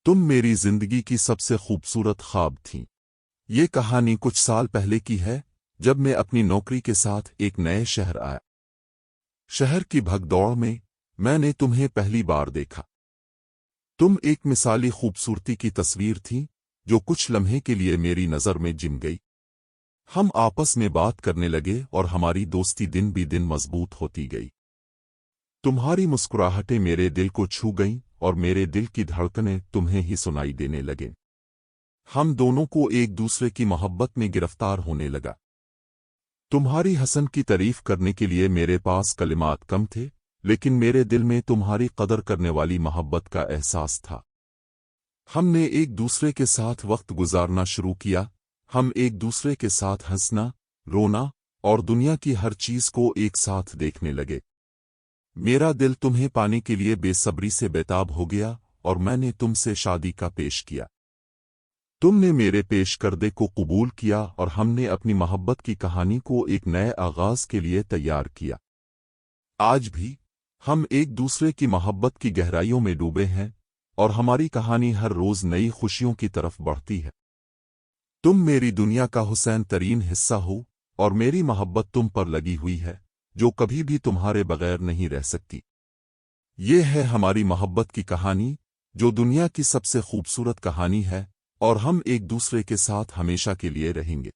तुम मेरी जिंदगी की सबसे खूबसूरत ख्वाब थीं। ये कहानी कुछ साल पहले की है, जब मैं अपनी नौकरी के साथ एक नए शहर आया। शहर की भगदौड़ में मैंने तुम्हें पहली बार देखा। तुम एक मिसाली खूबसूरती की तस्वीर थी, जो कुछ लम्हे के लिए मेरी नज़र में जिम गई। हम आपस में बात करने लगे और हमारी दोस्ती दिन भी दिन मजबूत होती गई। तुम्हारी मुस्कुराहटें मेरे दिल को छू गईं और मेरे दिल की धड़कनें तुम्हें ही सुनाई देने लगे। हम दोनों को एक दूसरे की मोहब्बत में गिरफ्तार होने लगा। तुम्हारी हसन की तारीफ करने के लिए मेरे पास कलिमात कम थे, लेकिन मेरे दिल में तुम्हारी कदर करने वाली मोहब्बत का एहसास था। हमने एक दूसरे के साथ वक्त गुजारना शुरू किया। हम एक दूसरे के साथ हंसना, रोना और दुनिया की हर चीज को एक साथ देखने लगे। मेरा दिल तुम्हें पाने के लिए बेसब्री से बेताब हो गया और मैंने तुमसे शादी का पेश किया। तुमने मेरे पेश करदे को कबूल किया और हमने अपनी मोहब्बत की कहानी को एक नए आगाज के लिए तैयार किया। आज भी हम एक दूसरे की मोहब्बत की गहराइयों में डूबे हैं और हमारी कहानी हर रोज नई खुशियों की तरफ बढ़ती है। तुम मेरी दुनिया का हुसैन तरीन हिस्सा हो और मेरी मोहब्बत तुम पर लगी हुई है, जो कभी भी तुम्हारे बगैर नहीं रह सकती। ये है हमारी मोहब्बत की कहानी, जो दुनिया की सबसे खूबसूरत कहानी है, और हम एक दूसरे के साथ हमेशा के लिए रहेंगे।